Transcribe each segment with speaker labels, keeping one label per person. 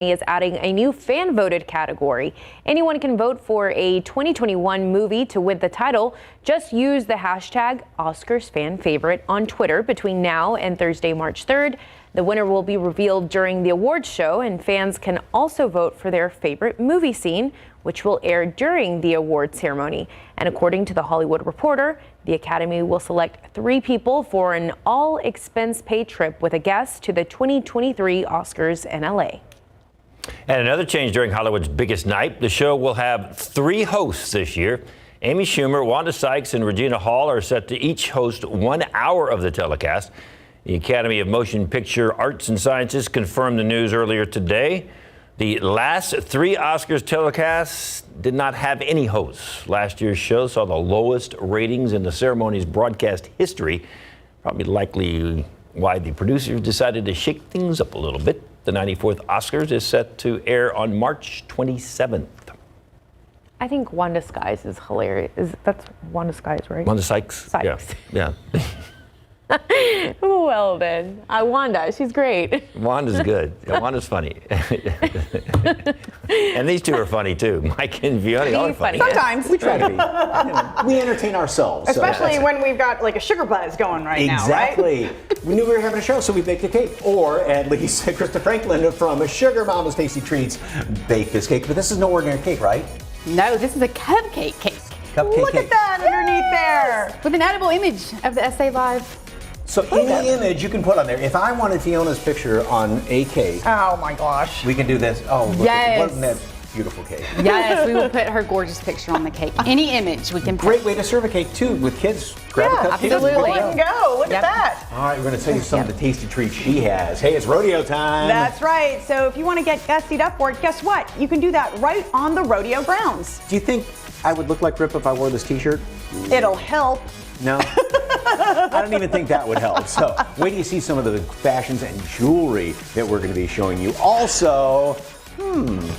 Speaker 1: is adding a new fan-voted category. Anyone can vote for a 2021 movie to win the title. Just use the hashtag OscarsFanFavorite on Twitter between now and Thursday, March 3rd. The winner will be revealed during the awards show, and fans can also vote for their favorite movie scene, which will air during the award ceremony. And according to The Hollywood Reporter, the Academy will select 3 people for an all-expense-paid trip with a guest to the 2023 Oscars in LA.
Speaker 2: And another change during Hollywood's biggest night. The show will have 3 hosts this year. Amy Schumer, Wanda Sykes, and Regina Hall are set to each host 1 hour of the telecast. The Academy of Motion Picture Arts and Sciences confirmed the news earlier today. The last 3 Oscars telecasts did not have any hosts. Last year's show saw the lowest ratings in the ceremony's broadcast history. Probably likely why the producers decided to shake things up a little bit. The 94th Oscars is set to air on March 27th.
Speaker 1: I think Wanda Sykes is hilarious. That's Wanda Sykes, right?
Speaker 2: Wanda Sykes?
Speaker 1: Sykes.
Speaker 2: Yeah.
Speaker 1: Well then, Wanda, she's great.
Speaker 2: Wanda's good. Yeah, Wanda's funny. And these 2 are funny too. Mike and Fiona are funny.
Speaker 3: Sometimes.
Speaker 4: We try to be. We entertain ourselves.
Speaker 3: Especially when we've got like a sugar buzz going right now, right?
Speaker 4: Exactly. We knew we were having a show, so we baked a cake. Or at least Krista Franklin from Sugar Mama's Tasty Treats baked this cake. But this is no ordinary cake, right?
Speaker 5: No, this is a cupcake cake.
Speaker 4: Cupcake
Speaker 3: Look
Speaker 4: cake.
Speaker 3: at that underneath there.
Speaker 5: With an edible image of the SA Live.
Speaker 4: So any image you can put on there. If I wanted Fiona's picture on a cake,
Speaker 3: Oh my gosh.
Speaker 4: we can do this. Oh, look
Speaker 5: Yes.
Speaker 4: wasn't that beautiful cake?
Speaker 5: Yes, we will put her gorgeous picture on the cake. Any image we can put.
Speaker 4: Great way to serve a cake too with kids. Grab a cupcake.
Speaker 5: absolutely.
Speaker 4: and
Speaker 3: Let him go. Look at
Speaker 5: Yep.
Speaker 3: that.
Speaker 4: All right, we're going to tell you some of the tasty treats she has. Hey, it's rodeo time.
Speaker 3: That's right. So if you want to get gussied up for it, guess what? You can do that right on the rodeo grounds.
Speaker 4: Do you think I would look like Rip if I wore this t-shirt?
Speaker 3: It'll help.
Speaker 4: No. I don't even think that would help. So wait till you see some of the fashions and jewelry that we're going to be showing you. Also,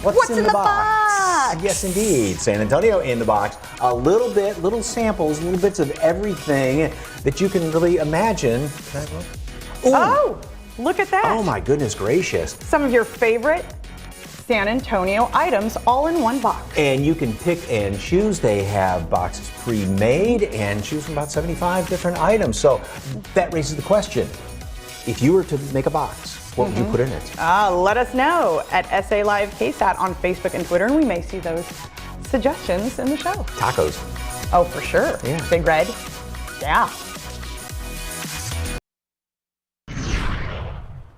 Speaker 4: what's in the box? Yes, indeed. San Antonio in the box. A little samples, little bits of everything that you can really imagine. Ooh.
Speaker 3: Oh, look at that.
Speaker 4: Oh my goodness gracious.
Speaker 3: Some of your favorite San Antonio items all in one box.
Speaker 4: And you can pick and choose. They have boxes pre-made and choose from about 75 different items. So that raises the question, if you were to make a box, what would you put in it?
Speaker 3: Let us know at SA Live KSAT on Facebook and Twitter, and we may see those suggestions in the show.
Speaker 4: Tacos.
Speaker 3: Oh, for sure.
Speaker 4: Yeah.
Speaker 3: Big Red. Yeah.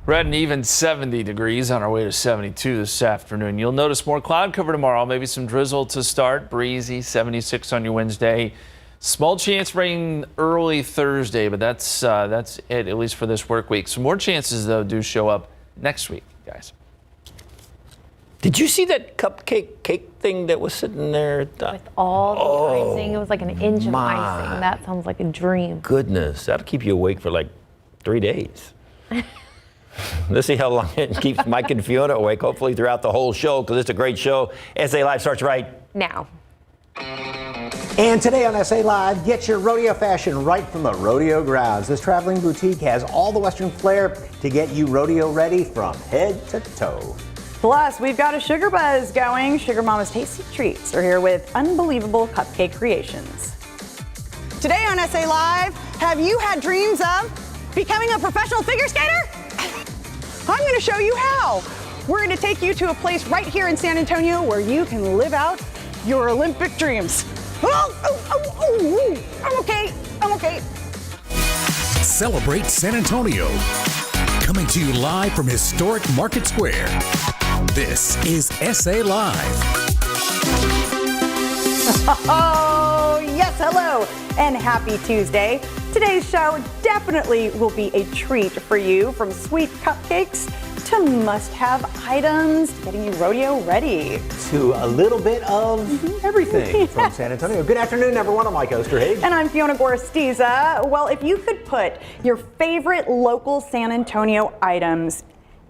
Speaker 6: We're at an even 70 degrees on our way to 72 this afternoon. You'll notice more cloud cover tomorrow, maybe some drizzle to start. Breezy, 76 on your Wednesday. Small chance rain early Thursday, but that's it, at least for this work week. Some more chances, though, do show up next week, guys.
Speaker 2: Did you see that cupcake cake thing that was sitting there?
Speaker 1: With all the icing, it was like an inch of icing. That sounds like a dream.
Speaker 2: Goodness, that'll keep you awake for like 3 days. Let's see how long it keeps Mike and Fiona awake, hopefully throughout the whole show, because it's a great show. SA Live starts right
Speaker 1: Now.
Speaker 4: And today on SA Live, get your rodeo fashion right from the rodeo grounds. This traveling boutique has all the Western flair to get you rodeo ready from head to toe.
Speaker 3: Plus, we've got a sugar buzz going. Sugar Mama's Tasty Treats are here with unbelievable cupcake creations. Today on SA Live, have you had dreams of becoming a professional figure skater? I'm going to show you how. We're going to take you to a place right here in San Antonio where you can live out your Olympic dreams. I'm okay.
Speaker 7: Celebrate San Antonio. Coming to you live from historic Market Square. This is SA Live.
Speaker 3: Oh, yes, hello, and happy Tuesday. Today's show definitely will be a treat for you, from sweet cupcakes to must-have items, getting you rodeo ready.
Speaker 4: To a little bit of everything from San Antonio. Good afternoon, everyone. I'm Mike Osterhage.
Speaker 3: And I'm Fiona Gorostiza. Well, if you could put your favorite local San Antonio items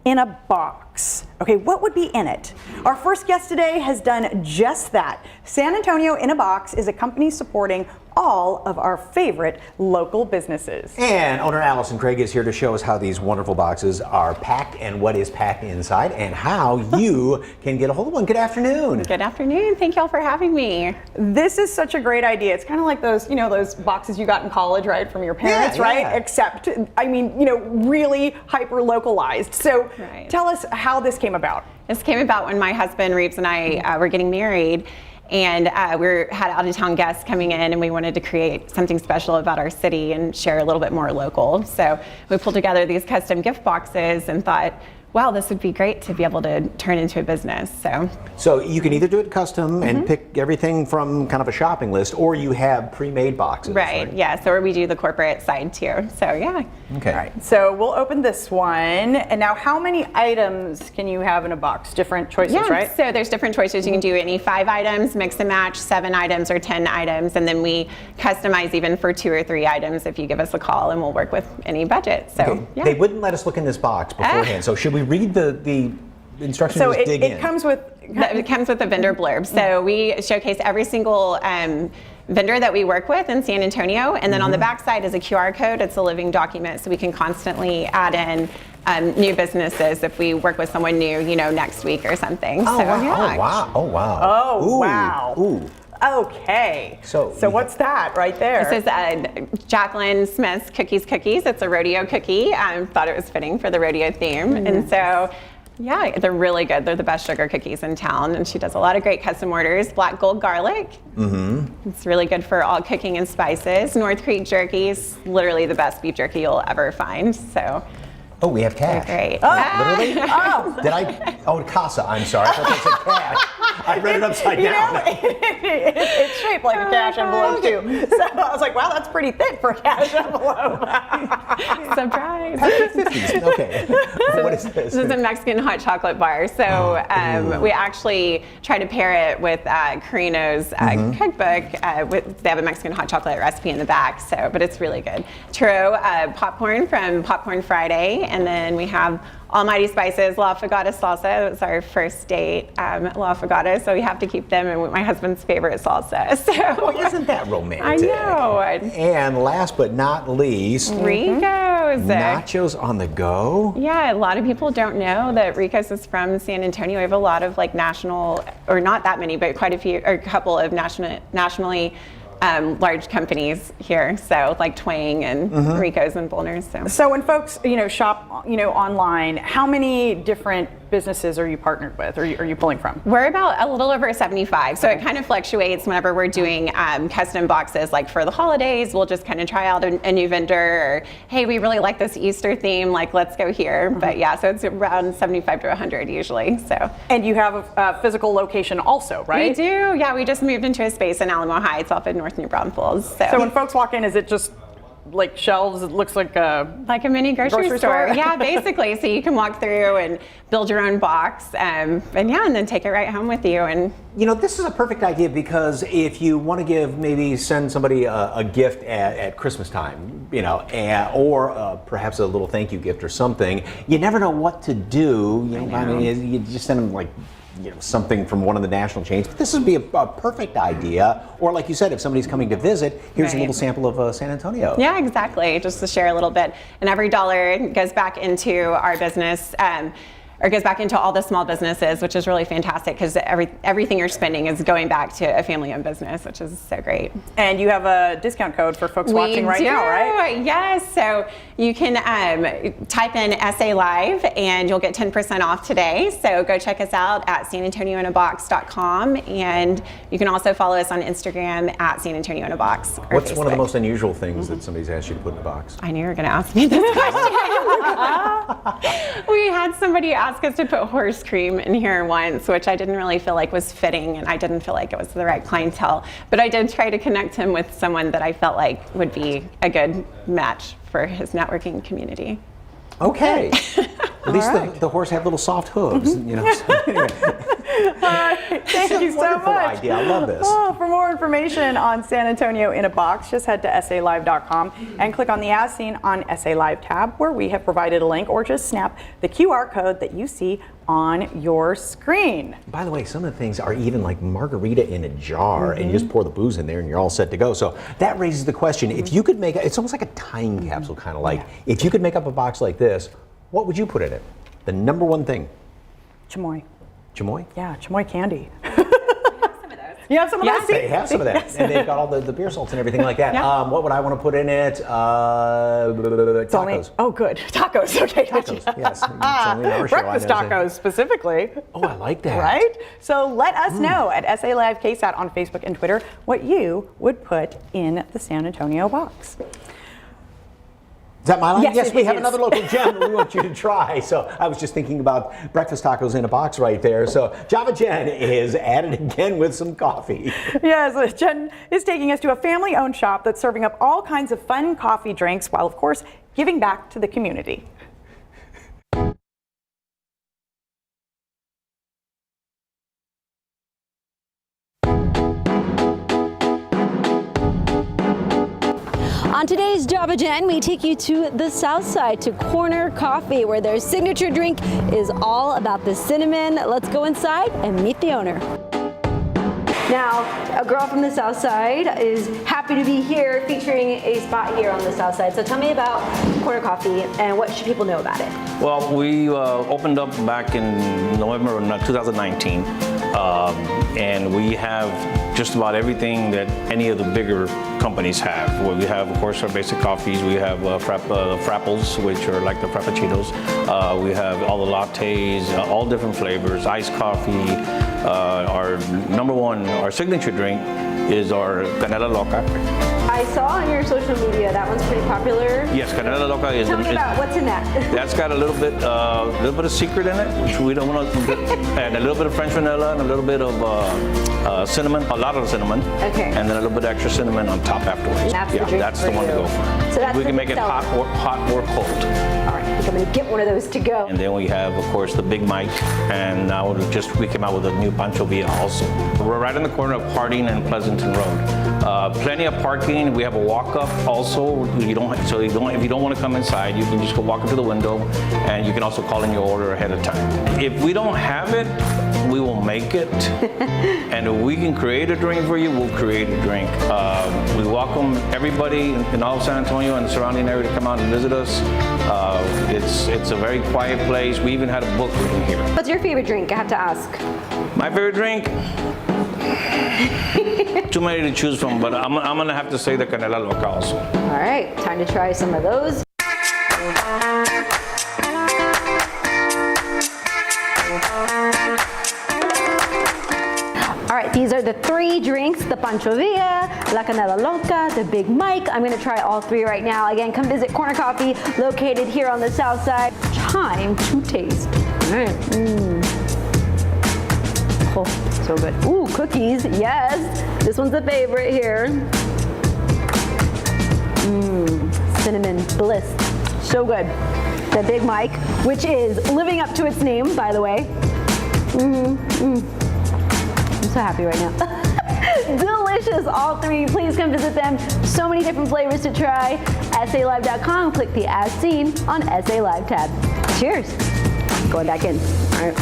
Speaker 3: in a box, okay, what would be in it? Our first guest today has done just that. San Antonio in a Box is a company supporting all of our favorite local businesses.
Speaker 4: And owner Allison Craig is here to show us how these wonderful boxes are packed and what is packed inside and how you can get a hold of one. Good afternoon.
Speaker 8: Good afternoon. Thank y'all for having me.
Speaker 3: This is such a great idea. It's kind of like those, those boxes you got in college, right, from your parents,
Speaker 4: Yeah,
Speaker 3: right?
Speaker 4: yeah.
Speaker 3: Except, really hyper localized. So
Speaker 8: Right.
Speaker 3: tell us how this came about.
Speaker 8: This came about when my husband Reeves and I were getting married, and we had out of town guests coming in, and we wanted to create something special about our city and share a little bit more local. So we pulled together these custom gift boxes and thought, wow, this would be great to be able to turn into a business.
Speaker 4: So you can either do it custom and pick everything from kind of a shopping list, or you have pre-made boxes.
Speaker 8: Right, yeah, so we do the corporate side too. So yeah.
Speaker 4: Okay.
Speaker 3: All right, so we'll open this one. And now how many items can you have in a box? Different choices,
Speaker 8: Yeah,
Speaker 3: right?
Speaker 8: so there's different choices. You can do any 5 items, mix and match, 7 items, or 10 items, and then we customize even for 2 or 3 items if you give us a call, and we'll work with any budget. So
Speaker 4: Okay.
Speaker 8: yeah.
Speaker 4: They wouldn't let us look in this box beforehand. So should we read the instructions
Speaker 3: So
Speaker 4: and just dig in?
Speaker 3: it comes with...
Speaker 8: It comes with a vendor blurb. So we showcase every single vendor that we work with in San Antonio, and then on the back side is a QR code. It's a living document, so we can constantly add in new businesses if we work with someone new, next week or something.
Speaker 4: Oh,
Speaker 8: so,
Speaker 4: wow.
Speaker 8: yeah.
Speaker 4: Oh, wow. Oh, wow.
Speaker 3: Oh,
Speaker 4: Ooh.
Speaker 3: wow.
Speaker 4: Ooh.
Speaker 3: Okay.
Speaker 4: So
Speaker 3: what's that right there?
Speaker 8: This is Jacqueline Smith's Cookies. It's a rodeo cookie. Thought it was fitting for the rodeo theme. And so, yeah, they're really good. They're the best sugar cookies in town. And she does a lot of great custom orders. Black gold garlic. It's really good for all cooking and spices. North Creek jerky is literally the best beef jerky you'll ever find. So
Speaker 4: Oh, we have cash.
Speaker 8: great.
Speaker 4: Literally? Did I? Oh, Casa. I'm sorry. I thought that said cash. I read it upside down.
Speaker 3: It's shaped like a cash envelope too. So I was like, wow, that's pretty thick for a cash envelope.
Speaker 8: Surprise.
Speaker 4: Okay. What is this?
Speaker 8: This is a Mexican hot chocolate bar. So we actually try to pair it with Carino's cookbook. They have a Mexican hot chocolate recipe in the back. So, but it's really good. Churro popcorn from Popcorn Friday, and then we have Almighty Spices, La Fogata salsa. It was our first date at La Fogata, so we have to keep them and my husband's favorite salsa. So
Speaker 4: Oh, isn't that romantic?
Speaker 8: I know.
Speaker 4: And last but not least,
Speaker 8: Ricos.
Speaker 4: nachos on the go.
Speaker 8: Yeah, a lot of people don't know that Ricos is from San Antonio. We have a lot of national, or not that many, but quite a few, or a couple of nationally large companies here. So like Twang and Ricos and Bullner's.
Speaker 3: So when folks, shop, online, how many different businesses are you partnered with, or are you pulling from?
Speaker 8: We're about a little over 75, so it kind of fluctuates whenever we're doing custom boxes. Like for the holidays, we'll just kind of try out a new vendor, or hey, we really like this Easter theme, let's go here. But yeah, so it's around 75 to 100 usually. So.
Speaker 3: And you have a physical location also, right?
Speaker 8: We do, yeah. We just moved into a space in Alamo Heights off of North New Braunfels.
Speaker 3: So when folks walk in, is it just like shelves? It looks like a
Speaker 8: mini grocery store.
Speaker 3: store?
Speaker 8: Yeah, basically. So you can walk through and build your own box, and then take it right home with you. And
Speaker 4: this is a perfect idea, because if you want to send somebody a gift at Christmas time, or perhaps a little thank you gift or something, you never know what to do. You just send them something from one of the national chains. But this would be a perfect idea. Or like you said, if somebody's coming to visit, here's a little sample of San Antonio.
Speaker 8: Yeah, exactly. Just to share a little bit. And every dollar goes back into our business. Or goes back into all the small businesses, which is really fantastic, because everything you're spending is going back to a family-owned business, which is so great.
Speaker 3: And you have a discount code for folks watching right now, right?
Speaker 8: Yes. So you can type in SA Live, and you'll get 10% off today. So go check us out at sanantonioinabox.com, and you can also follow us on Instagram at sanantonioinabox.
Speaker 4: What's one of the most unusual things that somebody's asked you to put in a box?
Speaker 8: I knew you were going to ask me this question. We had somebody ask us to put horse cream in here once, which I didn't really feel like was fitting, and I didn't feel like it was the right clientele. But I did try to connect him with someone that I felt like would be a good match for his networking community.
Speaker 4: Okay. At least the horse had little soft hooves, you know. So anyway.
Speaker 3: Thank you so
Speaker 4: Wonderful
Speaker 3: much.
Speaker 4: idea. I love this.
Speaker 3: Oh, for more information on San Antonio in a box, just head to SALive.com and click on the As Seen on SA Live tab, where we have provided a link, or just snap the QR code that you see on your screen.
Speaker 4: By the way, some of the things are even like margarita in a jar, and you just pour the booze in there and you're all set to go. So that raises the question, if you could make, it's almost like a time capsule kind of like, if you could make up a box like this, what would you put in it? The number one thing.
Speaker 3: Chamoy.
Speaker 4: Chamoy?
Speaker 3: Yeah, chamoy candy. You have some of those?
Speaker 4: They have some of that, and they've got all the beer salts and everything like that. What would I want to put in it? Tacos.
Speaker 3: Oh, good. Tacos. Okay, gotcha.
Speaker 4: Tacos, yes. It's only in our show,
Speaker 3: Breakfast
Speaker 4: I know.
Speaker 3: tacos specifically.
Speaker 4: Oh, I like that.
Speaker 3: Right? So let us know at SA Live KSAT on Facebook and Twitter what you would put in the San Antonio box.
Speaker 4: Is that my line?
Speaker 3: Yes,
Speaker 4: we
Speaker 3: it
Speaker 4: have
Speaker 3: is.
Speaker 4: another local gem we want you to try. So I was just thinking about breakfast tacos in a box right there. So Java Jen is at it again with some coffee.
Speaker 3: Yes, Jen is taking us to a family-owned shop that's serving up all kinds of fun coffee drinks while, of course, giving back to the community.
Speaker 9: On today's Java Jen, we take you to the south side to Corner Coffee, where their signature drink is all about the cinnamon. Let's go inside and meet the owner. Now, a girl from the south side is happy to be here featuring a spot here on the south side. So tell me about Corner Coffee and what should people know about it?
Speaker 10: Well, we opened up back in November of 2019, and we have just about everything that any of the bigger companies have. Well, we have, of course, our basic coffees. We have frapples, which are like the frappuccinos. We have all the lattes, all different flavors, iced coffee. Our number one, our signature drink is our Canela Loca.
Speaker 9: I saw on your social media that one's pretty popular.
Speaker 10: Yes, Canela Loca is.
Speaker 9: Tell me about what's in that.
Speaker 10: That's got a little bit of secret in it, which we don't want to, and a little bit of French vanilla and a little bit of cinnamon, a lot of cinnamon, and then a little bit of extra cinnamon on top afterwards.
Speaker 9: And that's the drink
Speaker 10: that's
Speaker 9: for
Speaker 10: the one to
Speaker 9: you.
Speaker 10: go for.
Speaker 9: So that's
Speaker 10: we can
Speaker 9: the
Speaker 10: make it hot or cold.
Speaker 9: All right, I think I'm gonna get one of those to go.
Speaker 10: And then we have, of course, the Big Mike, and now we came out with a new Pancho Villa also. We're right in the corner of Harding and Pleasanton Road. Plenty of parking. We have a walk-up also. If you don't want to come inside, you can just go walk up to the window, and you can also call in your order ahead of time. If we don't have it, we will make it, and if we can create a drink for you, we'll create a drink. We welcome everybody in all of San Antonio and the surrounding area to come out and visit us. It's a very quiet place. We even had a book written here.
Speaker 9: What's your favorite drink? I have to ask.
Speaker 10: My favorite drink? Too many to choose from, but I'm gonna have to say the Canela Loca also.
Speaker 9: All right, time to try some of those. All right, these are the three drinks, the Pancho Villa, La Canela Loca, the Big Mike. I'm gonna try all three right now. Again, come visit Corner Coffee, located here on the south side. Time to taste. All right. Oh, so good. Ooh, cookies, yes. This one's a favorite here. Cinnamon bliss, so good. The Big Mike, which is living up to its name, by the way. I'm so happy right now. Delicious, all three. Please come visit them. So many different flavors to try. SALive.com, click the As Seen on SA Live tab. Cheers. Going back in. All right.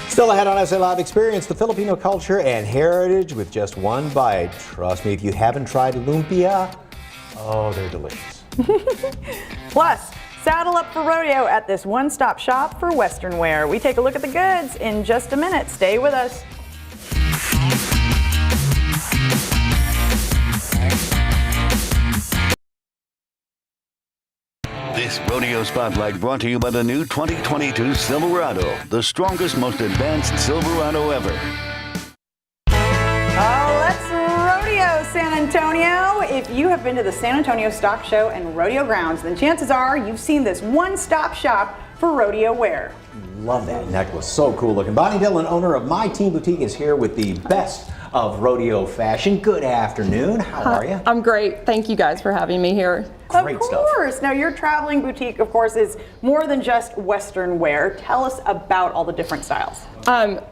Speaker 4: Still ahead on SA Live, experience the Filipino culture and heritage with just one bite. Trust me, if you haven't tried lumpia, oh, they're delicious.
Speaker 3: Plus, saddle up for rodeo at this one-stop shop for Western wear. We take a look at the goods in just a minute. Stay with us.
Speaker 11: This Rodeo Spotlight brought to you by the new 2022 Silverado, the strongest, most advanced Silverado ever.
Speaker 3: Oh, let's rodeo San Antonio. If you have been to the San Antonio Stock Show and Rodeo Grounds, then chances are you've seen this one-stop shop for rodeo wear.
Speaker 4: Love that necklace, so cool looking. Bonnie Dillon, owner of My Team Boutique, is here with the best of rodeo fashion. Good afternoon. How are you?
Speaker 12: I'm great. Thank you guys for having me here.
Speaker 4: Great stuff.
Speaker 3: Of course. Now, your traveling boutique, of course, is more than just Western wear. Tell us about all the different styles.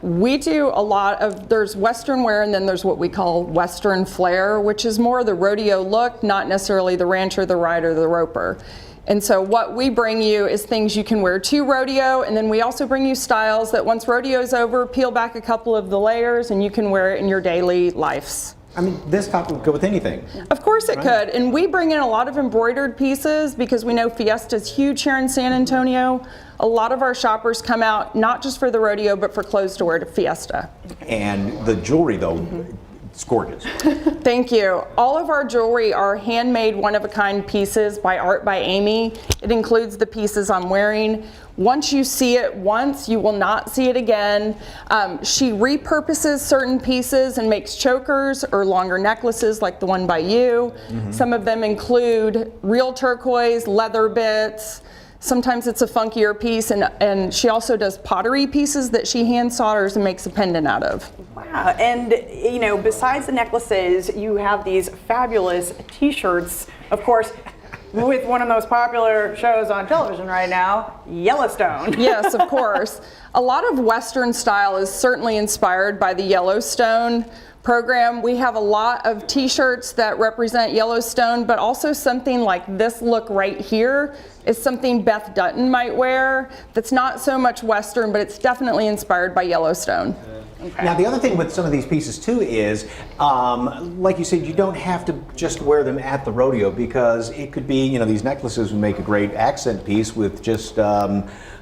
Speaker 12: We do a lot of, there's Western wear and then there's what we call Western flair, which is more the rodeo look, not necessarily the rancher, the rider, the roper. And so what we bring you is things you can wear to rodeo, and then we also bring you styles that once rodeo's over, peel back a couple of the layers and you can wear it in your daily lives.
Speaker 4: I mean, this top would go with anything.
Speaker 12: Of course it could, and we bring in a lot of embroidered pieces because we know Fiesta's huge here in San Antonio. A lot of our shoppers come out not just for the rodeo, but for clothes to wear to Fiesta.
Speaker 4: And the jewelry, though, it's gorgeous.
Speaker 12: Thank you. All of our jewelry are handmade, one-of-a-kind pieces by Art by Amy. It includes the pieces I'm wearing. Once you see it once, you will not see it again. She repurposes certain pieces and makes chokers or longer necklaces like the one by you. Some of them include real turquoise, leather bits. Sometimes it's a funkier piece, and she also does pottery pieces that she hand solders and makes a pendant out of.
Speaker 3: Wow, and you know, besides the necklaces, you have these fabulous t-shirts, of course, with one of the most popular shows on television right now, Yellowstone.
Speaker 12: Yes, of course. A lot of Western style is certainly inspired by the Yellowstone program. We have a lot of t-shirts that represent Yellowstone, but also something like this look right here is something Beth Dutton might wear that's not so much Western, but it's definitely inspired by Yellowstone.
Speaker 3: Okay.
Speaker 4: Now, the other thing with some of these pieces too is, like you said, you don't have to just wear them at the rodeo, because it could be, you know, these necklaces would make a great accent piece with just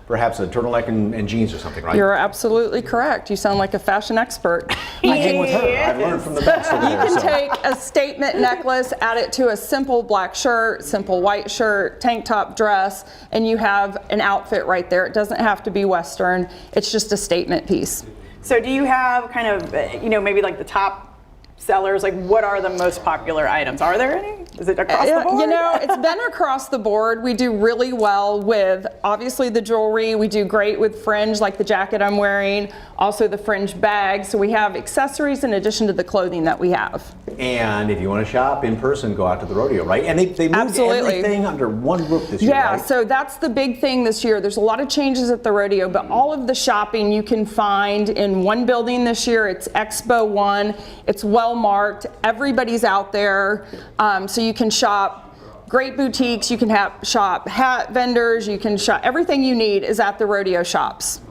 Speaker 4: perhaps a turtleneck and jeans or something, right?
Speaker 12: You're absolutely correct. You sound like a fashion expert.
Speaker 4: I hang with her. I've learned from the best over
Speaker 12: You
Speaker 4: there.
Speaker 12: can take a statement necklace, add it to a simple black shirt, simple white shirt, tank top dress, and you have an outfit right there. It doesn't have to be Western. It's just a statement piece.
Speaker 3: So do you have kind of, you know, maybe like the top sellers, like what are the most popular items? Are there any? Is it across the board?
Speaker 12: You know, it's been across the board. We do really well with, obviously, the jewelry. We do great with fringe, like the jacket I'm wearing, also the fringe bag. So we have accessories in addition to the clothing that we have.
Speaker 4: And if you want to shop in person, go out to the rodeo, right? And they moved everything under one roof this year,
Speaker 12: Yeah,
Speaker 4: right?
Speaker 12: so that's the big thing this year. There's a lot of changes at the rodeo, but all of the shopping you can find in one building this year. It's Expo 1. It's well marked. Everybody's out there. So you can shop great boutiques. You can shop hat vendors. You can shop. Everything you need is at the rodeo shops.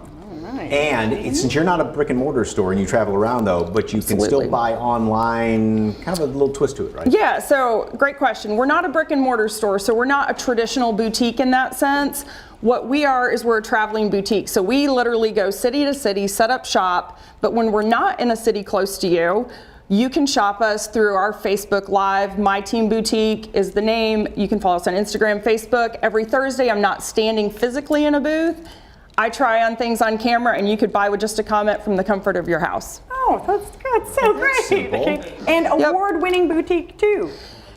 Speaker 4: And since you're not a brick and mortar store and you travel around though, but you can still buy online, kind of a little twist to it, right?
Speaker 12: Yeah, so great question. We're not a brick and mortar store, so we're not a traditional boutique in that sense. What we are is we're a traveling boutique. So we literally go city to city, set up shop, but when we're not in a city close to you, you can shop us through our Facebook Live. My Team Boutique is the name. You can follow us on Instagram, Facebook. Every Thursday, I'm not standing physically in a booth. I try on things on camera, and you could buy with just a comment from the comfort of your house.
Speaker 3: Oh, that's good. So great. And award-winning boutique too.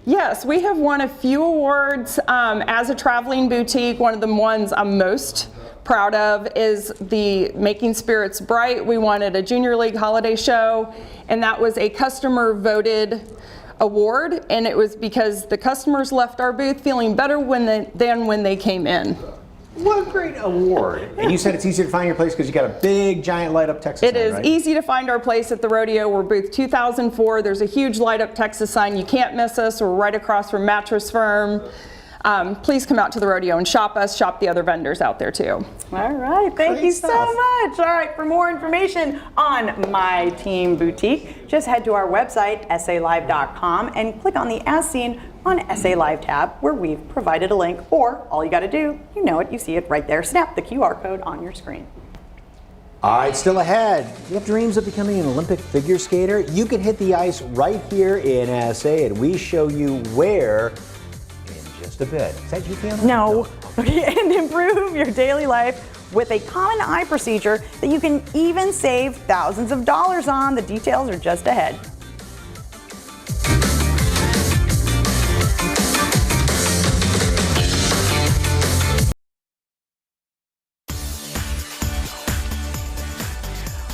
Speaker 12: Yes, we have won a few awards as a traveling boutique. One of the ones I'm most proud of is the Making Spirits Bright. We won at a Junior League holiday show, and that was a customer voted award, and it was because the customers left our booth feeling better than when they came in.
Speaker 4: What a great award. And you said it's easy to find your place because you got a big, giant light-up Texas sign,
Speaker 12: It is
Speaker 4: right?
Speaker 12: easy to find our place at the rodeo. We're booth 2004. There's a huge light-up Texas sign. You can't miss us. We're right across from Mattress Firm. Please come out to the rodeo and shop us, shop the other vendors out there too.
Speaker 3: All right, thank you so much. All right, for more information on My Team Boutique, just head to our website, salive.com, and click on the As Seen on SA Live tab, where we've provided a link, or all you got to do, you know it, you see it right there. Snap the QR code on your screen.
Speaker 4: All right, still ahead. You have dreams of becoming an Olympic figure skater? You can hit the ice right here in SA, and we show you where in just a bit. Is that you, Fiona?
Speaker 3: No. Okay, and improve your daily life with a common eye procedure that you can even save thousands of dollars on. The details are just ahead.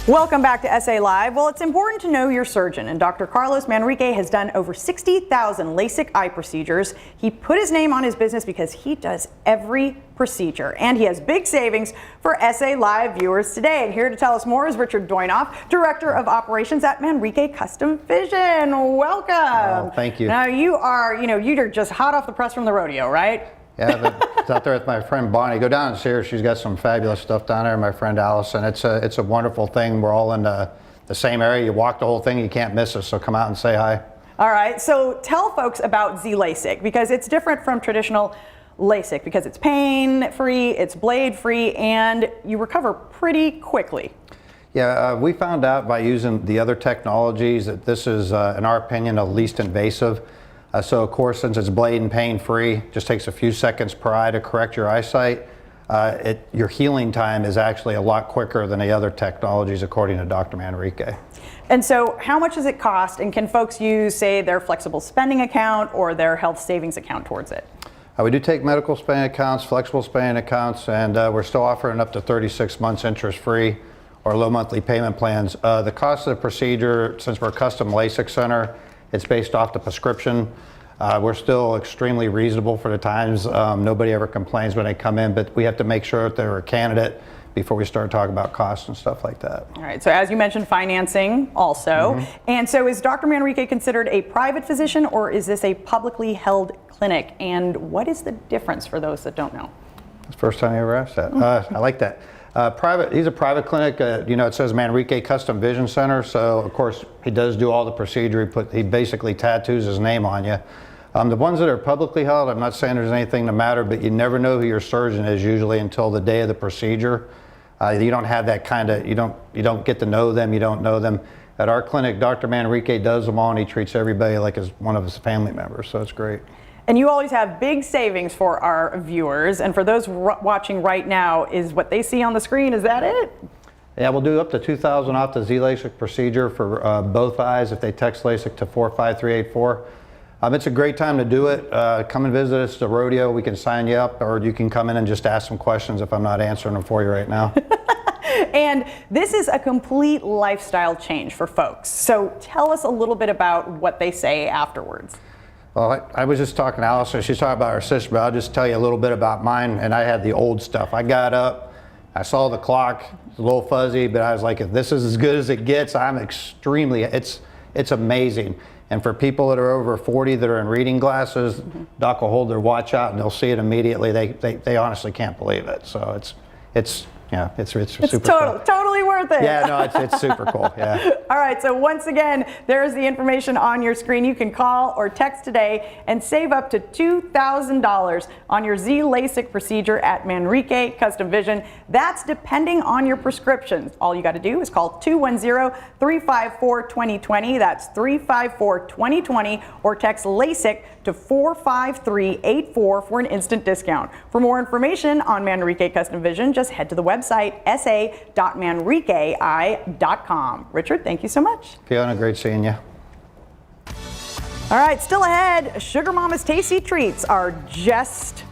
Speaker 3: Welcome back to SA Live. Well, it's important to know your surgeon, and Dr. Carlos Manrique has done over 60,000 LASIK eye procedures. He put his name on his business because he does every procedure, and he has big savings for SA Live viewers today. And here to tell us more is Richard Doynoff, Director of Operations at Manrique Custom Vision. Welcome.
Speaker 13: Oh, thank you.
Speaker 3: Now you're just hot off the press from the rodeo, right?
Speaker 13: Yeah, it's out there with my friend Bonnie. Go down and see her. She's got some fabulous stuff down there. My friend Allison. It's a wonderful thing. We're all in the same area. You walk the whole thing, you can't miss us. So come out and say hi.
Speaker 3: All right. So tell folks about Z-LASIK, because it's different from traditional LASIK because it's pain-free, it's blade-free, and you recover pretty quickly.
Speaker 13: Yeah, we found out by using the other technologies that this is, in our opinion, the least invasive. So of course, since it's blade and pain-free, just takes a few seconds per eye to correct your eyesight. Your healing time is actually a lot quicker than the other technologies, according to Dr. Manrique.
Speaker 3: And so how much does it cost, and can folks use, say, their flexible spending account or their health savings account towards it?
Speaker 13: We do take medical spending accounts, flexible spending accounts, and we're still offering up to 36 months interest-free or low monthly payment plans. The cost of the procedure, since we're a custom LASIK center, it's based off the prescription. We're still extremely reasonable for the times. Nobody ever complains when they come in, but we have to make sure that they're a candidate before we start talking about costs and stuff like that.
Speaker 3: All right, so as you mentioned, financing also. And so is Dr. Manrique considered a private physician, or is this a publicly held clinic? And what is the difference for those that don't know?
Speaker 13: That's the first time you ever asked that. I like that. He's a private clinic. It says Manrique Custom Vision Center. So of course he does do all the procedure. He basically tattoos his name on you. The ones that are publicly held, I'm not saying there's anything to matter, but you never know who your surgeon is usually until the day of the procedure. You don't have that kind of, you don't get to know them, you don't know them. At our clinic, Dr. Manrique does them all, and he treats everybody like as one of his family members, so it's great.
Speaker 3: And you always have big savings for our viewers, and for those watching right now, is what they see on the screen, is that it?
Speaker 13: Yeah, we'll do up to $2,000 off the Z-LASIK procedure for both eyes if they text LASIK to 45384. It's a great time to do it. Come and visit us at the rodeo. We can sign you up, or you can come in and just ask some questions if I'm not answering them for you right now.
Speaker 3: And this is a complete lifestyle change for folks. So tell us a little bit about what they say afterwards.
Speaker 13: Well, I was just talking to Allison. She's talking about her sister, but I'll just tell you a little bit about mine. And I had the old stuff. I got up, I saw the clock, it's a little fuzzy, but I was like, if this is as good as it gets, it's amazing. And for people that are over 40 that are in reading glasses, Doc will hold their watch out and they'll see it immediately. They honestly can't believe it. So it's super cool.
Speaker 3: Totally worth it.
Speaker 13: Yeah, no, it's super cool. Yeah.
Speaker 3: All right, so once again, there's the information on your screen. You can call or text today and save up to $2,000 on your Z-LASIK procedure at Manrique Custom Vision. That's depending on your prescriptions. All you got to do is call 210-354-2020. That's 354-2020, or text LASIK to 45384 for an instant discount. For more information on Manrique Custom Vision, just head to the website sa.manriquei.com. Richard, thank you so much.
Speaker 13: Fiona, great seeing you.
Speaker 3: All right, still ahead, Sugar Mama's Tasty Treats are just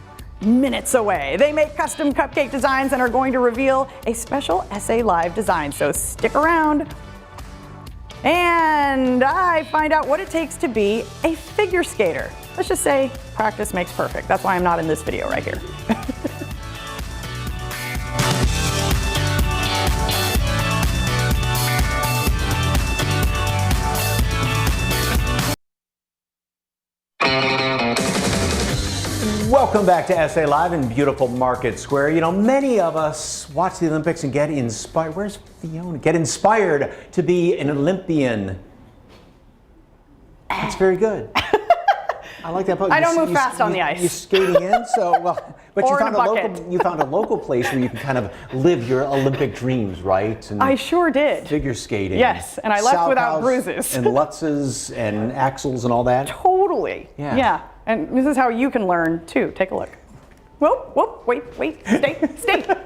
Speaker 3: minutes away. They make custom cupcake designs and are going to reveal a special SA Live design, so stick around. And I find out what it takes to be a figure skater. Let's just say practice makes perfect. That's why I'm not in this video right here.
Speaker 4: Welcome back to SA Live in beautiful Market Square. You know, many of us watch the Olympics and get inspired. Where's Fiona? Get inspired to be an Olympian. That's very good. I like that.
Speaker 3: I don't move fast on the ice.
Speaker 4: You're skating in, so well. But
Speaker 3: Or
Speaker 4: you
Speaker 3: in
Speaker 4: found
Speaker 3: a bucket.
Speaker 4: you found a local place where you can kind of live your Olympic dreams, right? And
Speaker 3: I sure did.
Speaker 4: figure skating.
Speaker 3: Yes, and I left without
Speaker 4: Southhouse
Speaker 3: bruises.
Speaker 4: and Lutzes and axles and all that.
Speaker 3: Totally.
Speaker 4: Yeah.
Speaker 3: And this is how you can learn too. Take a look. Whoop, whoop, wait, stay.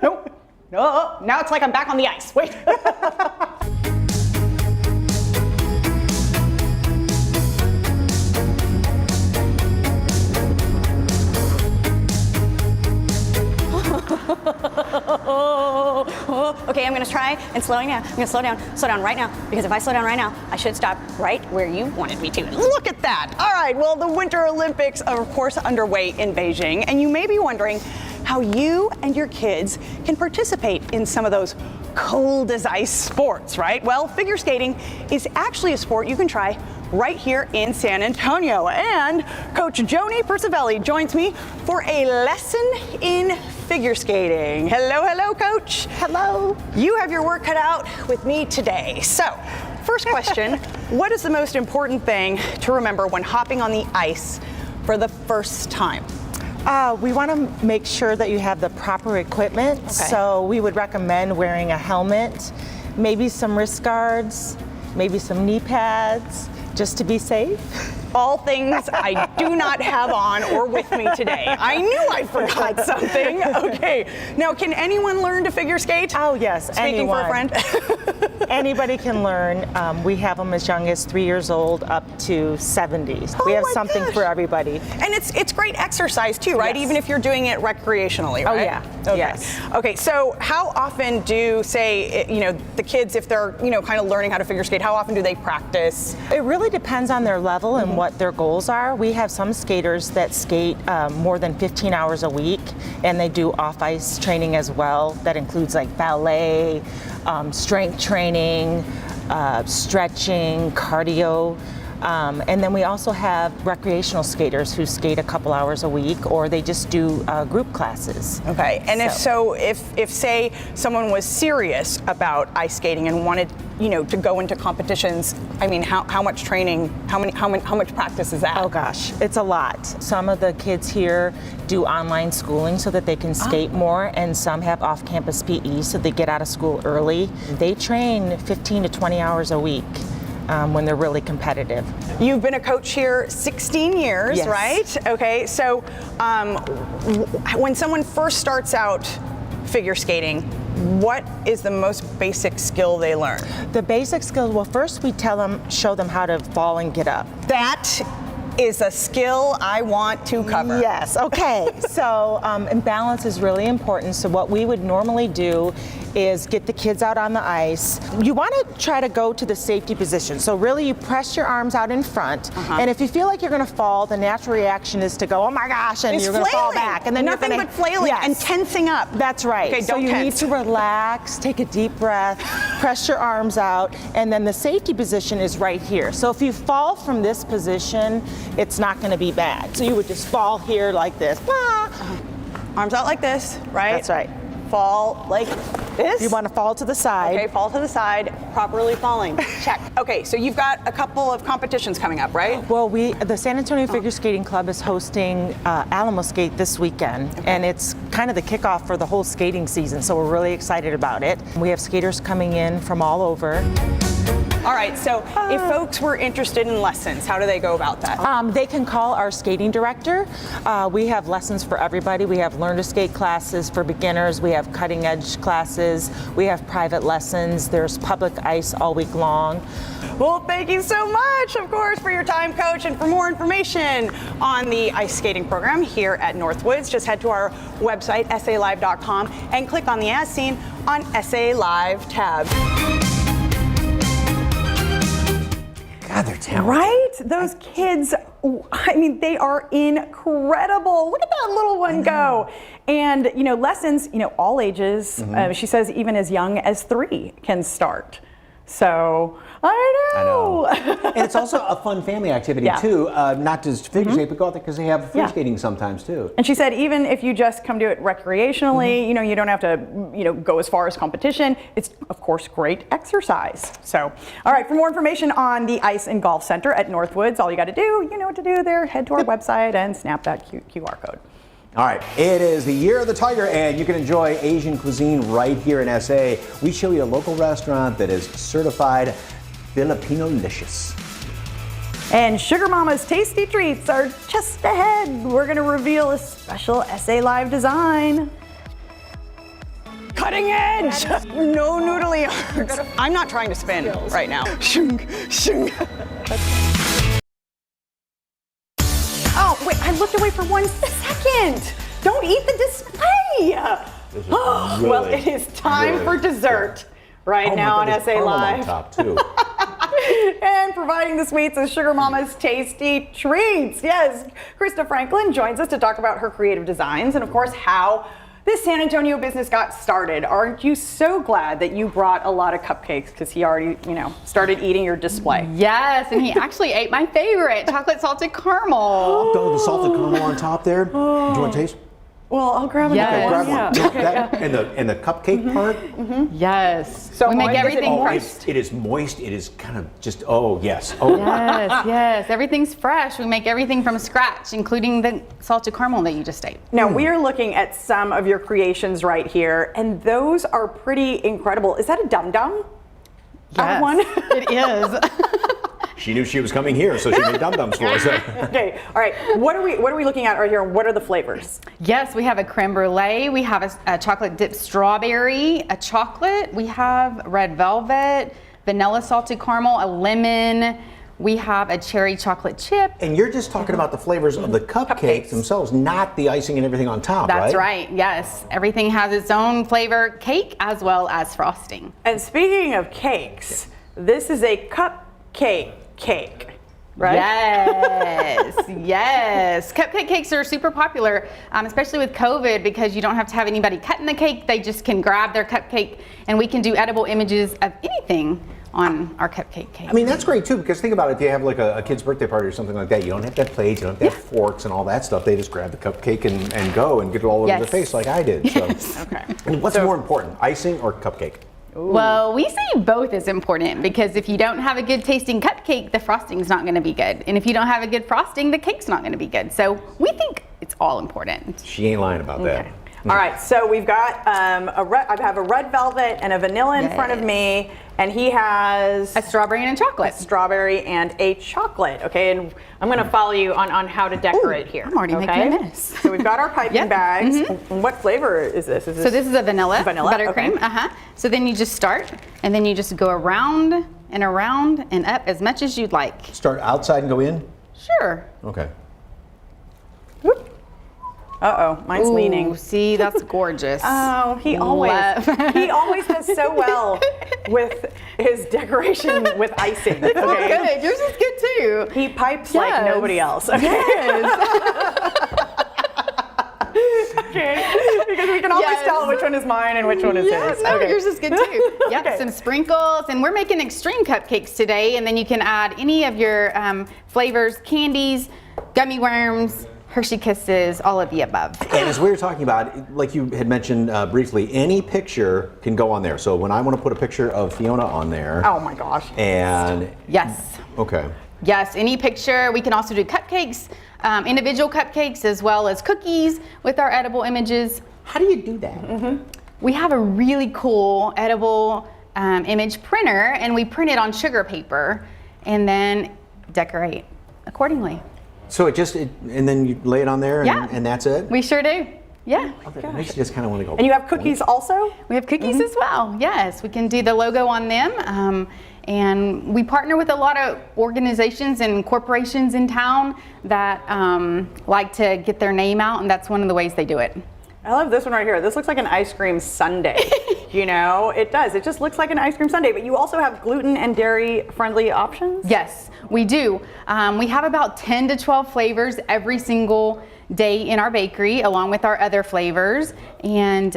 Speaker 3: Nope. No, now it's like I'm back on the ice. Wait.
Speaker 9: Okay, I'm gonna try and slowing down. I'm gonna slow down right now, because if I slow down right now, I should stop right where you wanted me to.
Speaker 3: Look at that. All right, well, the Winter Olympics are of course underway in Beijing, and you may be wondering how you and your kids can participate in some of those cold as ice sports, right? Well, figure skating is actually a sport you can try right here in San Antonio. And Coach Joni Percivelli joins me for a lesson in figure skating. Hello, hello, Coach.
Speaker 14: Hello.
Speaker 3: You have your work cut out with me today. So, first question, what is the most important thing to remember when hopping on the ice for the first time?
Speaker 14: We want to make sure that you have the proper equipment.
Speaker 3: Okay.
Speaker 14: So we would recommend wearing a helmet, maybe some wrist guards, maybe some knee pads, just to be safe.
Speaker 3: All things I do not have on or with me today. I knew I forgot something. Okay, now can anyone learn to figure skate?
Speaker 14: Oh yes,
Speaker 3: Speaking
Speaker 14: anyone.
Speaker 3: for a friend.
Speaker 14: Anybody can learn. We have them as young as 3 years old up to 70. We have something for everybody.
Speaker 3: And it's great exercise too, right?
Speaker 14: Yes.
Speaker 3: Even if you're doing it recreationally, right?
Speaker 14: Oh yeah,
Speaker 3: Okay.
Speaker 14: yes.
Speaker 3: Okay, so how often do, say, the kids, if they're, kind of learning how to figure skate, how often do they practice?
Speaker 14: It really depends on their level and what their goals are. We have some skaters that skate more than 15 hours a week, and they do off-ice training as well. That includes like ballet, strength training, stretching, cardio. And then we also have recreational skaters who skate a couple hours a week, or they just do group classes.
Speaker 3: Okay, and if say someone was serious about ice skating and wanted, to go into competitions, I mean, how much training, how much practice is that?
Speaker 14: Oh gosh, it's a lot. Some of the kids here do online schooling so that they can skate more, and some have off-campus PE so they get out of school early. They train 15 to 20 hours a week. When they're really competitive.
Speaker 3: You've been a coach here 16 years,
Speaker 14: Yes.
Speaker 3: right? Okay, so when someone first starts out figure skating, what is the most basic skill they learn?
Speaker 14: The basic skill, well, first we show them how to fall and get up.
Speaker 3: That is a skill I want to cover.
Speaker 14: Yes, okay. So balance is really important. So what we would normally do is get the kids out on the ice. You want to try to go to the safety position. So really you press your arms out in front, and if you feel like you're going to fall, the natural reaction is to go, oh my gosh, and
Speaker 3: It's
Speaker 14: you're going to fall
Speaker 3: flailing.
Speaker 14: back. And then
Speaker 3: Nothing
Speaker 14: you're gonna,
Speaker 3: but flailing and tensing up.
Speaker 14: That's right.
Speaker 3: Okay,
Speaker 14: so
Speaker 3: don't
Speaker 14: you
Speaker 3: tense.
Speaker 14: need to relax, take a deep breath, press your arms out, and then the safety position is right here. So if you fall from this position, it's not going to be bad. So you would just fall here like this.
Speaker 3: Arms out like this, right?
Speaker 14: That's right.
Speaker 3: Fall like this.
Speaker 14: You want to fall to the side.
Speaker 3: Okay, fall to the side, properly falling. Check. Okay, so you've got a couple of competitions coming up, right?
Speaker 14: Well, the San Antonio Figure Skating Club is hosting Alamo Skate this weekend, and it's kind of the kickoff for the whole skating season, so we're really excited about it. We have skaters coming in from all over.
Speaker 3: All right, so if folks were interested in lessons, how do they go about that?
Speaker 14: They can call our skating director. We have lessons for everybody. We have learn to skate classes for beginners. We have cutting edge classes. We have private lessons. There's public ice all week long.
Speaker 3: Well, thank you so much, of course, for your time, Coach. And for more information on the ice skating program here at Northwoods, just head to our website, salive.com, and click on the As Seen on SA Live tab.
Speaker 4: God, they're talented.
Speaker 3: Right? Those kids, I mean, they are incredible. Look at that little one go. And, lessons, all ages. She says even as young as 3 can start. So, I know.
Speaker 4: And it's also a fun family activity, too. Not just figure skate, but go out there because they have free skating sometimes, too.
Speaker 3: And she said even if you just come to it recreationally, you don't have to, go as far as competition. It's, of course, great exercise. So, all right, for more information on the Ice and Golf Center at Northwoods, all you got to do, you know what to do there, head to our website and snap that QR code.
Speaker 4: All right, it is the Year of the Tiger, and you can enjoy Asian cuisine right here in SA. We show you a local restaurant that is certified Filipino-licious.
Speaker 3: And Sugar Mama's tasty treats are just ahead. We're going to reveal a special SA Live design. Cutting edge! No noodly arms. I'm not trying to spin right now. Shung, shung. Oh, wait, I looked away for 1 second. Don't eat the display.
Speaker 4: This is really,
Speaker 3: Well, it is time for dessert right now on SA Live.
Speaker 4: On top too.
Speaker 3: And providing the sweets is Sugar Mama's Tasty Treats. Yes, Krista Franklin joins us to talk about her creative designs and, of course, how this San Antonio business got started. Aren't you so glad that you brought a lot of cupcakes because he already, started eating your display?
Speaker 5: Yes, and he actually ate my favorite, chocolate salted caramel.
Speaker 4: Throw the salted caramel on top there. Do you want to taste?
Speaker 3: Well, I'll grab another
Speaker 5: Yes.
Speaker 3: one.
Speaker 4: Grab one.
Speaker 3: Okay,
Speaker 4: That, and the cupcake part.
Speaker 5: Yes.
Speaker 3: So
Speaker 5: we make
Speaker 3: moist,
Speaker 5: everything fresh.
Speaker 4: It is moist. It is kind of just, yes.
Speaker 5: Yes, everything's fresh. We make everything from scratch, including the salted caramel that you just ate.
Speaker 3: Now, we are looking at some of your creations right here, and those are pretty incredible. Is that a dum-dum?
Speaker 5: Yes,
Speaker 3: one?
Speaker 5: it is.
Speaker 4: She knew she was coming here, so she made dum-dums for us.
Speaker 3: Okay, all right. What are we looking at right here? What are the flavors?
Speaker 5: Yes, we have a creme brulee. We have a chocolate dipped strawberry, a chocolate. We have red velvet, vanilla salted caramel, a lemon. We have a cherry chocolate chip.
Speaker 4: And you're just talking about the flavors of the cupcakes themselves, not the icing and everything on top, right?
Speaker 5: That's right, yes. Everything has its own flavor cake as well as frosting.
Speaker 3: And speaking of cakes, this is a cupcake cake, right?
Speaker 5: Yes, yes. Cupcake cakes are super popular, especially with COVID, because you don't have to have anybody cutting the cake. They just can grab their cupcake, and we can do edible images of anything on our cupcake cake.
Speaker 4: I mean, that's great too, because think about it, if you have like a kid's birthday party or something like that, you don't have to have plates, you don't have to have forks and all that stuff. They just grab the cupcake and go and get it all over their face like I did. So.
Speaker 3: Okay.
Speaker 4: And what's more important, icing or cupcake?
Speaker 3: Ooh.
Speaker 5: Well, we say both is important, because if you don't have a good tasting cupcake, the frosting's not going to be good. And if you don't have a good frosting, the cake's not going to be good. So we think it's all important.
Speaker 4: She ain't lying about that.
Speaker 3: All right, so we've got I have a red velvet and a vanilla in front of me, and he has
Speaker 5: a strawberry and a chocolate.
Speaker 3: A strawberry and a chocolate. Okay, and I'm going to follow you on how to decorate here.
Speaker 5: I'm already making a mess.
Speaker 3: So we've got our piping bags. And what flavor is this?
Speaker 5: So this is a vanilla buttercream.
Speaker 3: Okay.
Speaker 5: So then you just start, and then you just go around and around and up as much as you'd like.
Speaker 4: Start outside and go in?
Speaker 5: Sure.
Speaker 4: Okay.
Speaker 3: Uh-oh, mine's leaning.
Speaker 5: See, that's gorgeous.
Speaker 3: Oh, he always does so well with his decoration with icing.
Speaker 5: It's all good. Yours is good too.
Speaker 3: He pipes like nobody else. Okay.
Speaker 5: Yes.
Speaker 3: Okay. Because we can always tell which one is mine and which one is his.
Speaker 5: No,
Speaker 3: Okay.
Speaker 5: yours is good too. Yep,
Speaker 3: Okay.
Speaker 5: some sprinkles, and we're making extreme cupcakes today, and then you can add any of your flavors, candies, gummy worms, Hershey Kisses, all of the above.
Speaker 4: And as we were talking about, like you had mentioned briefly, any picture can go on there. So when I want to put a picture of Fiona on there.
Speaker 3: Oh my gosh.
Speaker 4: And.
Speaker 5: Yes.
Speaker 4: Okay.
Speaker 5: Yes, any picture. We can also do cupcakes, individual cupcakes, as well as cookies with our edible images.
Speaker 4: How do you do that?
Speaker 5: We have a really cool edible image printer, and we print it on sugar paper and then decorate accordingly.
Speaker 4: So and then you lay it on there and that's it?
Speaker 5: We sure do. Yeah.
Speaker 4: It makes you just kind of want to go.
Speaker 3: And you have cookies also?
Speaker 5: We have cookies as well. Yes, we can do the logo on them. And we partner with a lot of organizations and corporations in town that like to get their name out, and that's one of the ways they do it.
Speaker 3: I love this one right here. This looks like an ice cream sundae. It does. It just looks like an ice cream sundae, but you also have gluten and dairy friendly options?
Speaker 5: Yes, we do. We have about 10 to 12 flavors every single day in our bakery, along with our other flavors. And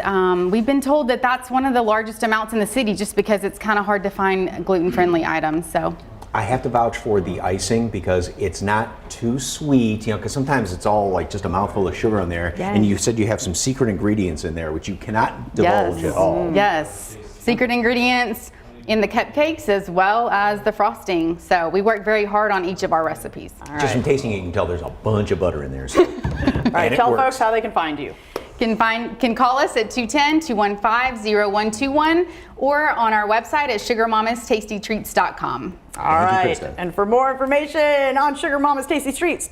Speaker 5: we've been told that that's one of the largest amounts in the city, just because it's kind of hard to find gluten-friendly items. So
Speaker 4: I have to vouch for the icing because it's not too sweet, because sometimes it's all like just a mouthful of sugar in there.
Speaker 5: Yes.
Speaker 4: And you said you have some secret ingredients in there, which you cannot divulge at all.
Speaker 5: Yes, secret ingredients in the cupcakes as well as the frosting. So we work very hard on each of our recipes.
Speaker 4: Just from tasting it, you can tell there's a bunch of butter in there. So.
Speaker 3: All right, tell folks how they can find you.
Speaker 5: Can call us at 210-215-0121 or on our website at sugarmamastastytreats.com.
Speaker 3: All right, and for more information on Sugar Mama's Tasty Treats,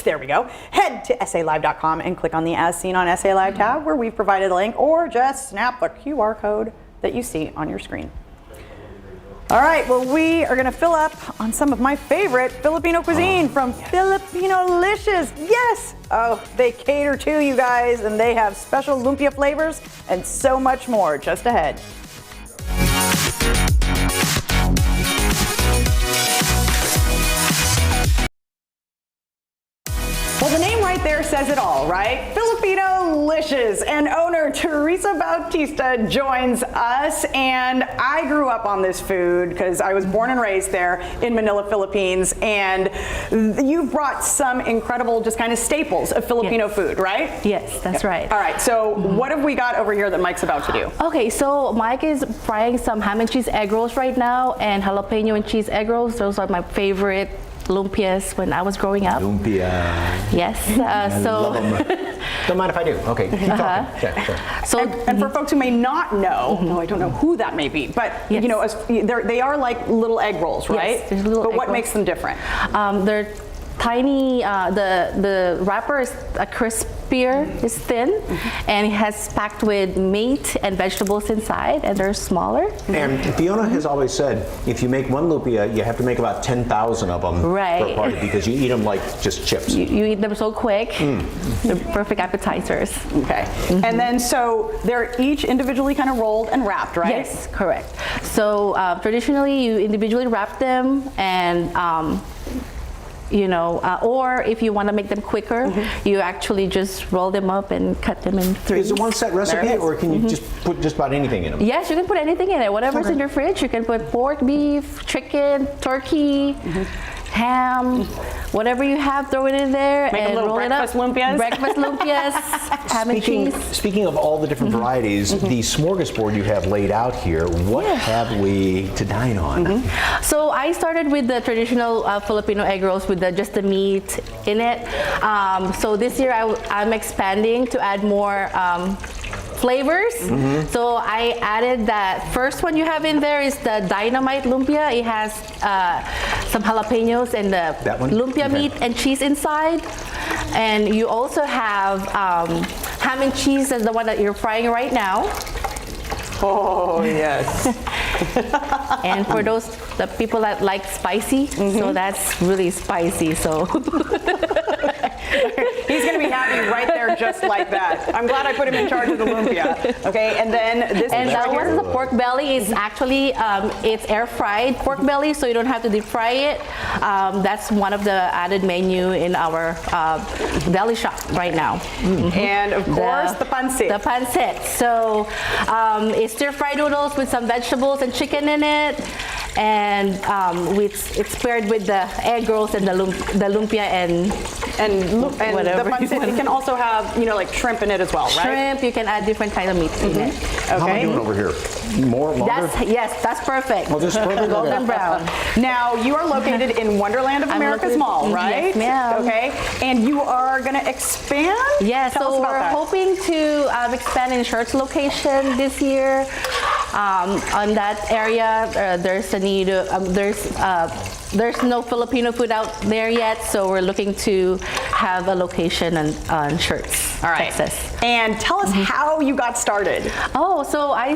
Speaker 3: there we go, head to SALive.com and click on the As Seen on SA Live tab where we've provided a link, or just snap the QR code that you see on your screen. All right, well, we are gonna fill up on some of my favorite Filipino cuisine from Filipinolicious. Yes! Oh, they cater to you guys, and they have special lumpia flavors and so much more just ahead. Well, the name right there says it all, right? Filipinolicious, and owner Teresa Bautista joins us, and I grew up on this food because I was born and raised there in Manila, Philippines, and you've brought some incredible just kind of staples of Filipino food, right?
Speaker 15: Yes, that's right.
Speaker 3: All right, so what have we got over here that Mike's about to do?
Speaker 15: Okay, so Mike is frying some ham and cheese egg rolls right now, and jalapeno and cheese egg rolls. Those are my favorite lumpias when I was growing up.
Speaker 4: Lumpia.
Speaker 15: Yes.
Speaker 4: Love 'em. Don't mind if I do. Okay, keep talking. Sure.
Speaker 3: So, and for folks who may not know, no, I don't know who that may be, but you know, they are like little egg rolls, right?
Speaker 15: Yes, little
Speaker 3: but
Speaker 15: egg
Speaker 3: what
Speaker 15: rolls.
Speaker 3: makes them different?
Speaker 15: They're tiny. The wrapper is a crispier, is thin, and it has packed with meat and vegetables inside, and they're smaller.
Speaker 4: And Fiona has always said, if you make one lumpia, you have to make about 10,000 of them per party because you eat them like just chips.
Speaker 15: You eat them so quick. They're perfect appetizers.
Speaker 3: Okay. And then so they're each individually kind of rolled and wrapped, right?
Speaker 15: Yes, correct. So traditionally, you individually wrap them and you know, or if you want to make them quicker, you actually just roll them up and cut them in three.
Speaker 4: Is it one set recipe, or can you just put just about anything in them?
Speaker 15: Yes, you can put anything in it. Whatever's in your fridge, you can put pork, beef, chicken, turkey, ham, whatever you have, throw it in there
Speaker 3: Make
Speaker 15: and
Speaker 3: a little
Speaker 15: roll
Speaker 3: breakfast
Speaker 15: it up.
Speaker 3: lumpias.
Speaker 15: Breakfast lumpias, ham and cheese.
Speaker 4: Speaking of all the different varieties, the smorgasbord you have laid out here, what have we to dine on?
Speaker 15: So I started with the traditional Filipino egg rolls with just the meat in it. So this year I'm expanding to add more flavors. So I added that first one you have in there is the Dynamite Lumpia. It has some jalapenos and the lumpia meat and cheese inside. And you also have ham and cheese, as the one that you're frying right now.
Speaker 3: Oh, yes.
Speaker 15: And for the people that like spicy, so that's really spicy. So
Speaker 3: he's going to be happy right there, just like that. I'm glad I put him in charge of the lumpia. Okay, and then this.
Speaker 15: And that one is the pork belly. It's actually it's air fried pork belly, so you don't have to deep fry it. That's one of the added menu in our deli shop right now.
Speaker 3: And of course, the pancit.
Speaker 15: The pancit. So it's stir fried noodles with some vegetables and chicken in it, and it's paired with the egg rolls and the lumpia and whatever.
Speaker 3: The pancit, it can also have, you know, like shrimp in it as well, right?
Speaker 15: Shrimp, you can add different kinds of meat in it.
Speaker 3: Okay.
Speaker 4: How am I doing over here? More, longer?
Speaker 15: Yes, that's perfect.
Speaker 4: Oh, this is perfect?
Speaker 15: Golden brown.
Speaker 3: Now, you are located in Wonderland of America's Mall, right?
Speaker 15: Yes, ma'am.
Speaker 3: Okay, and you are going to expand?
Speaker 15: Yeah,
Speaker 3: Tell us
Speaker 15: so
Speaker 3: about
Speaker 15: we're
Speaker 3: that.
Speaker 15: hoping to expand in Shirts location this year. On that area, there's a need. There's no Filipino food out there yet, so we're looking to have a location on Shirts, Texas.
Speaker 3: And tell us how you got started.
Speaker 15: Oh, so I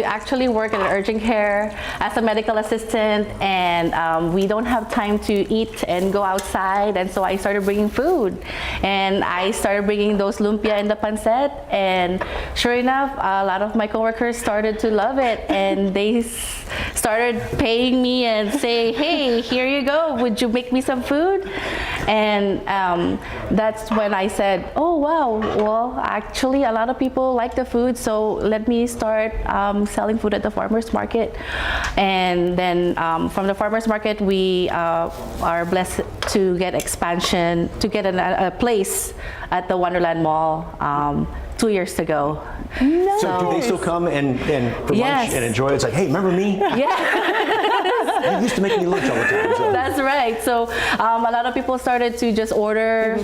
Speaker 15: actually work at urgent care as a medical assistant, and we don't have time to eat and go outside, and so I started bringing food. And I started bringing those lumpia and the pancit, and sure enough, a lot of my coworkers started to love it, and they started paying me and say, hey, here you go, would you make me some food? And that's when I said, oh wow, well actually a lot of people like the food, so let me start selling food at the farmers market. And then from the farmers market, we are blessed to get expansion, to get a place at the Wonderland Mall 2 years ago.
Speaker 3: No.
Speaker 4: So do they still come and for lunch and enjoy it? It's like, hey, remember me?
Speaker 15: Yeah.
Speaker 4: You used to make me lunch all the time. So.
Speaker 15: That's right. So a lot of people started to just order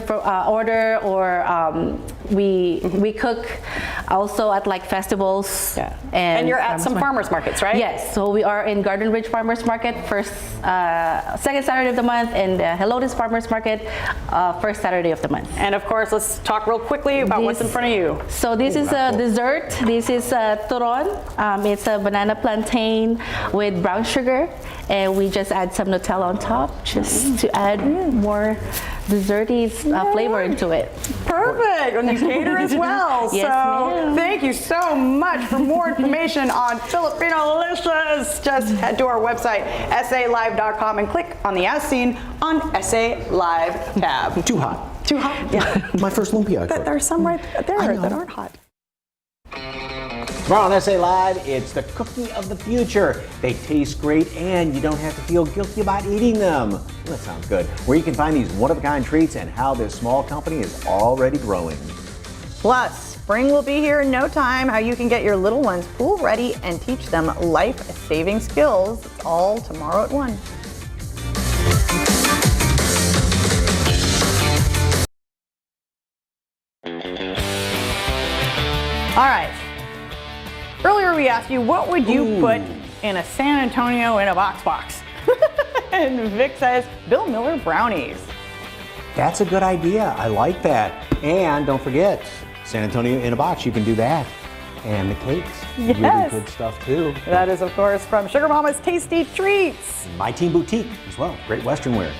Speaker 15: or We cook also at like festivals.
Speaker 3: Yeah. And you're at some farmers markets, right?
Speaker 15: Yes. So we are in Garden Ridge Farmers Market second Saturday of the month, and Helotes Farmers Market first Saturday of the month.
Speaker 3: And of course, let's talk real quickly about what's in front of you.
Speaker 15: So this is a dessert. This is turon. It's a banana plantain with brown sugar, and we just add some Nutella on top just to add more desserty flavor into it.
Speaker 3: Perfect, and you cater as well.
Speaker 15: Yes,
Speaker 3: so thank you so much. For more information on Filipino-licious, just head to our website, salive.com, and click on the As Seen on SA Live tab.
Speaker 4: Too hot.
Speaker 3: Too hot? Yeah.
Speaker 4: My first lumpia.
Speaker 3: There are some right there that aren't hot.
Speaker 4: Tomorrow on SA Live, it's the cookie of the future. They taste great and you don't have to feel guilty about eating them. Well, that sounds good. Where you can find these one-of-a-kind treats and how this small company is already growing.
Speaker 3: Plus, spring will be here in no time. How you can get your little ones pool ready and teach them life-saving skills. It's all tomorrow at 1. All right. Earlier we asked you, what would you put in a San Antonio in a box? And Vic says, Bill Miller brownies.
Speaker 4: That's a good idea. I like that. And don't forget, San Antonio in a box, you can do that. And the cakes.
Speaker 3: Yes.
Speaker 4: Really good stuff too.
Speaker 3: That is, of course, from Sugar Mama's Tasty Treats.
Speaker 4: My Team Boutique as well. Great Western wear.